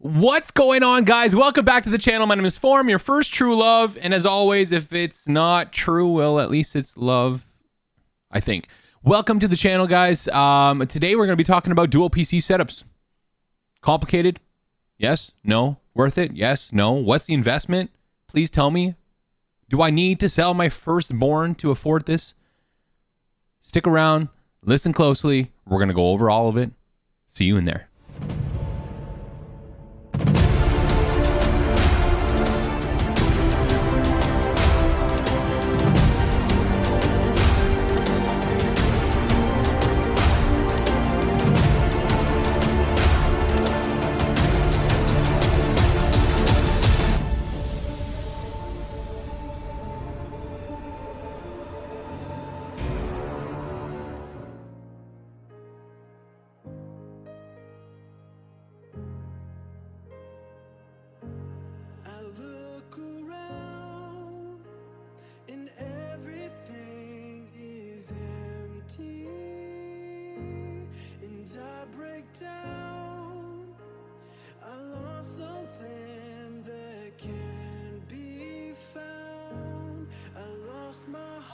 What's going on, guys? Welcome back to the channel. My name is Form, your first true love. And as always, if it's not true, well, at least it's love, I think. Welcome to the channel, guys. Today we're going to be talking about dual PC setups. Complicated? Yes? No? Worth it? Yes? No? What's the investment? Please tell me. Do I need to sell my firstborn to afford this? Stick around. Listen closely. We're going to go over all of it. See you in there.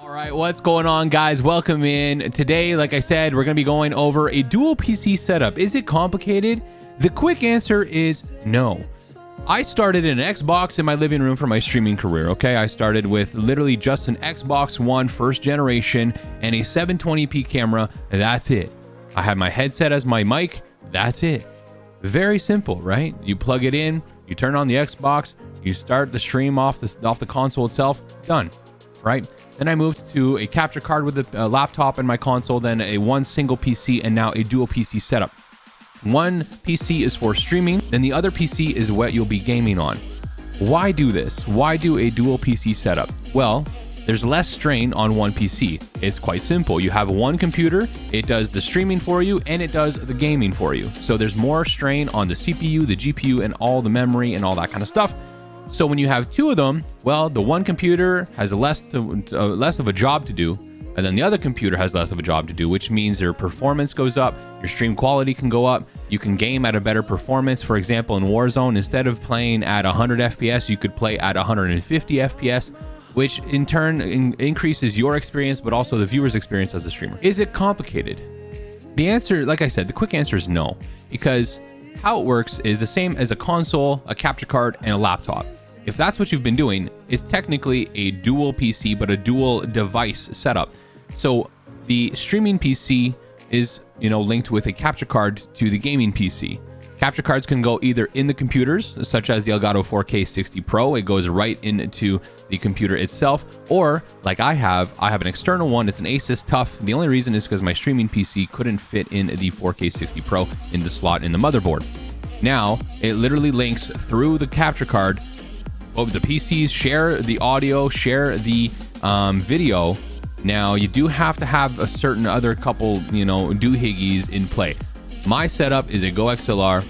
All right, what's going on, guys? Welcome in. Today, like I said, we're going to be going over a dual PC setup. Is it complicated? The quick answer is no. I started an Xbox in my living room for my streaming career, okay? I started with literally just an Xbox One first generation and a 720p camera, and that's it. I had my headset as my mic, that's it. Very simple, right? You plug it in, you turn on the Xbox, you start the stream off the console itself, done, right? Then I moved to a capture card with a laptop and my console, then a one single PC, and now a dual PC setup. One PC is for streaming, then the other PC is what you'll be gaming on. Why do this? Why do a dual PC setup? Well, there's less strain on one PC. It's quite simple. You have one computer, it does the streaming for you, and it does the gaming for you. So there's more strain on the CPU, the GPU, and all the memory and all that kind of stuff. So when you have two of them, well, the one computer has less of a job to do, and then the other computer has less of a job to do, which means your performance goes up, your stream quality can go up, you can game at a better performance. For example, in Warzone, instead of playing at 100 FPS, you could play at 150 FPS, which in turn increases your experience, but also the viewer's experience as a streamer. Is it complicated? The answer, like I said, the quick answer is no, because how it works is the same as a console, a capture card, and a laptop. If that's what you've been doing, it's technically a dual PC, but a dual device setup. So the streaming PC is, linked with a capture card to the gaming PC. Capture cards can go either in the computers, such as the Elgato 4K 60 Pro. It goes right into the computer itself. Or, like I have an external one. It's an Asus TUF. The only reason is because my streaming PC couldn't fit in the 4K 60 Pro in the slot in the motherboard. Now, it literally links through the capture card. Oh, the PCs share the audio, share the video. Now, you do have to have a certain other couple, doohickeys in play. My setup is a Go XLR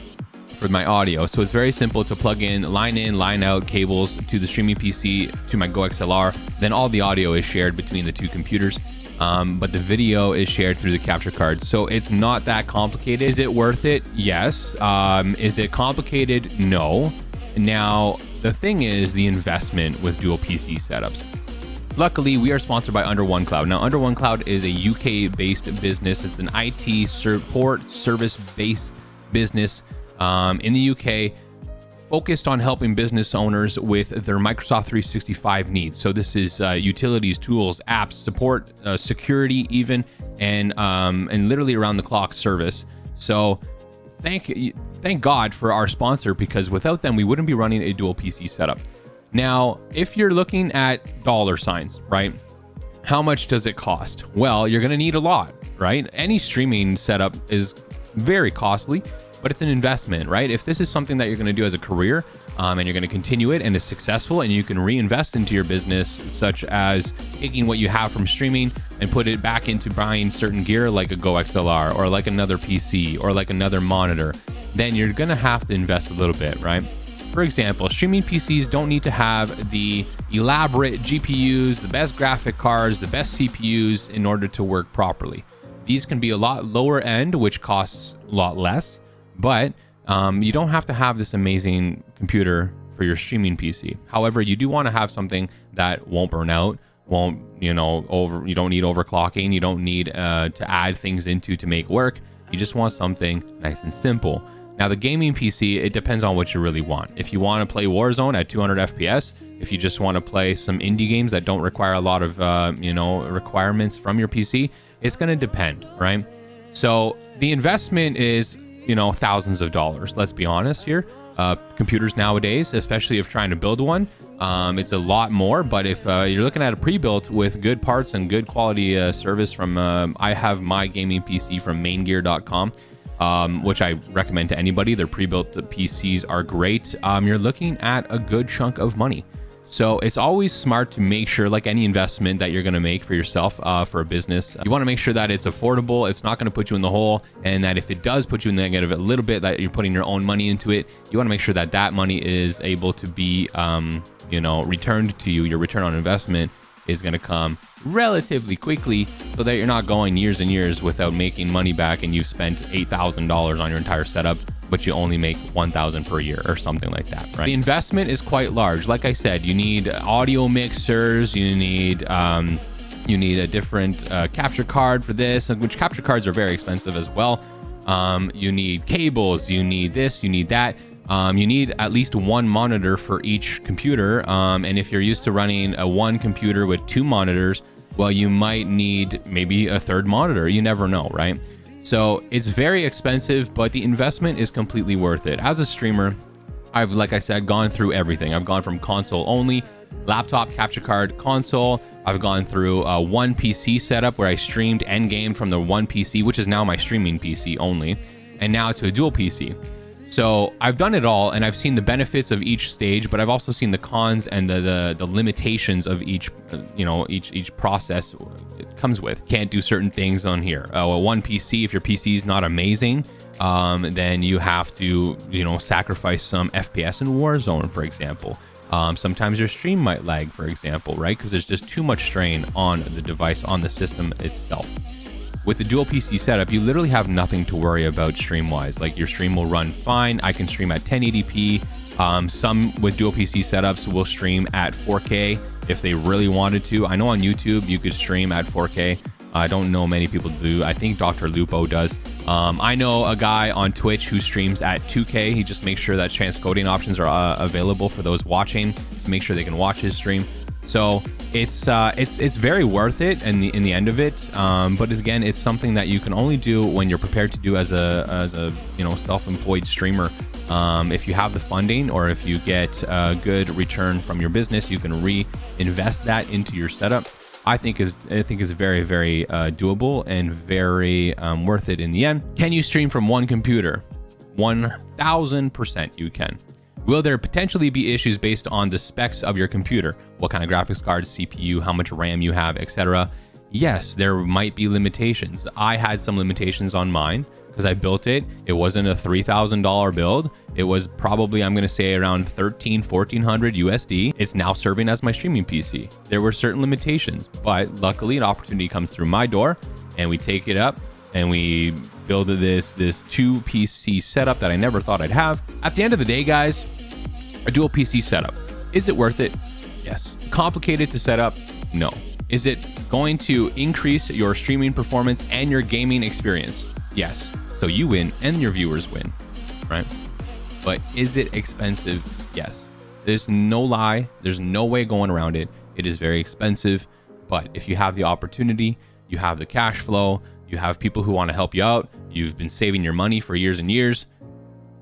for my audio, so it's very simple to plug in, line out cables to the streaming PC to my Go XLR. Then all the audio is shared between the two computers, but the video is shared through the capture card. So it's not that complicated. Is it worth it? Yes. Is it complicated? No. Now, the thing is the investment with dual PC setups. Luckily, we are sponsored by Under One Cloud. Now, Under One Cloud is a UK-based business. It's an IT support service-based business in the UK, focused on helping business owners with their Microsoft 365 needs. So this is utilities, tools, apps, support, security even, and literally around-the-clock service. So thank God for our sponsor, because without them, we wouldn't be running a dual PC setup. Now, if you're looking at dollar signs, right? How much does it cost? Well, you're going to need a lot, right? Any streaming setup is very costly, but it's an investment, right? If this is something that you're going to do as a career, and you're going to continue it and is successful, and you can reinvest into your business, such as taking what you have from streaming and put it back into buying certain gear like a Go XLR or like another PC or like another monitor, then you're going to have to invest a little bit, right? For example, streaming PCs don't need to have the elaborate GPUs, the best graphic cards, the best CPUs in order to work properly. These can be a lot lower end, which costs a lot less, but You don't have to have this amazing computer for your streaming PC. However, you do want to have something that won't burn out, won't, you don't need overclocking. You don't need to add things into to make work. You just want something nice and simple. Now, the gaming PC, it depends on what you really want. If you want to play Warzone at 200 FPS, if you just want to play some indie games that don't require a lot of, requirements from your PC, it's going to depend, right? So the investment is, thousands of dollars. Let's be honest here. Computers nowadays, especially if trying to build one, it's a lot more. But if you're looking at a pre-built with good parts and good quality service from, I have my gaming PC from maingear.com. Which I recommend to anybody. Their pre-built PCs are great. You're looking at a good chunk of money. So it's always smart to make sure, like any investment that you're going to make for yourself, for a business, you want to make sure that it's affordable, it's not going to put you in the hole, and that if it does put you in the negative a little bit, that you're putting your own money into it, you want to make sure that that money is able to be, returned to you. Your return on investment is going to come relatively quickly, so that you're not going years and years without making money back and you've spent $8,000 on your entire setup, but you only make $1,000 per year or something like that, right? The investment is quite large. Like I said, you need audio mixers, you need a different capture card for this, which capture cards are very expensive as well. You need cables, you need this, you need that. You need at least one monitor for each computer. And if you're used to running one computer with 2 monitors, well, you might need maybe a 3rd monitor. You never know, right? So it's very expensive, but the investment is completely worth it. As a streamer, I've, like I said, gone through everything. I've gone from console only, laptop, capture card, console. I've gone through one PC setup where I streamed and gamed from the one PC, which is now my streaming PC only, and now to a dual PC. So I've done it all, and I've seen the benefits of each stage, but I've also seen the cons and the limitations of each, each process it comes with. Can't do certain things on here. One PC, if your PC is not amazing, then you have to, sacrifice some FPS in Warzone, for example. Sometimes your stream might lag, for example, right? Because there's just too much strain on the device, on the system itself. With the dual PC setup, you literally have nothing to worry about stream-wise. Like, your stream will run fine. I can stream at 1080p. Some with dual PC setups will stream at 4K if they really wanted to. I know on YouTube you could stream at 4K. I don't know many people do. I think Dr. Lupo does. I know a guy on Twitch who streams at 2K. He just makes sure that transcoding options are available for those watching to make sure they can watch his stream. So it's very worth it in the end of it. But again, it's something that you can only do when you're prepared to do as a self-employed streamer. If you have the funding, or if you get a good return from your business, you can reinvest that into your setup. I think is very, very doable and very worth it in the end. Can you stream from one computer? 1000% you can. Will there potentially be issues based on the specs of your computer? What kind of graphics card, CPU, how much RAM you have, etc.? Yes, there might be limitations. I had some limitations on mine because I built it. It wasn't a $3,000 build. It was probably, I'm going to say, around $1,400 USD. It's now serving as my streaming PC. There were certain limitations, but luckily an opportunity comes through my door, and we take it up and we build this 2 PC setup that I never thought I'd have. At the end of the day, guys, a dual PC setup, is it worth it? Yes. Complicated to set up? No. Is it going to increase your streaming performance and your gaming experience? Yes. So you win and your viewers win, right? But is it expensive? Yes. There's no lie. There's no way going around it. It is very expensive. But if you have the opportunity, you have the cash flow, you have people who want to help you out, you've been saving your money for years and years,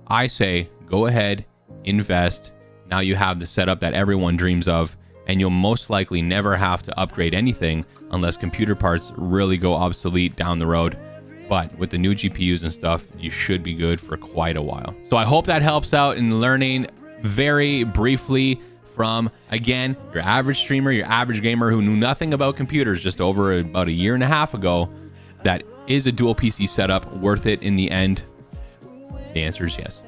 I say go ahead, invest. Now you have the setup that everyone dreams of, and you'll most likely never have to upgrade anything unless computer parts really go obsolete down the road. But with the new GPUs and stuff, you should be good for quite a while. So I hope that helps out in learning very briefly from, again, your average streamer, your average gamer who knew nothing about computers just over about a year and a half ago. That is a dual PC setup worth it in the end? The answer is yes.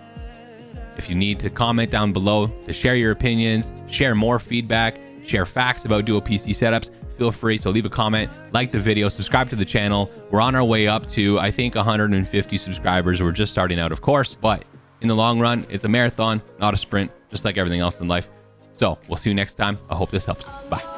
If you need to comment down below to share your opinions, share more feedback, share facts about dual PC setups, feel free. So leave a comment, like the video, subscribe to the channel. We're on our way up to, I think, 150 subscribers. We're just starting out, of course. But in the long run, it's a marathon, not a sprint, just like everything else in life. So we'll see you next time. I hope this helps. Bye.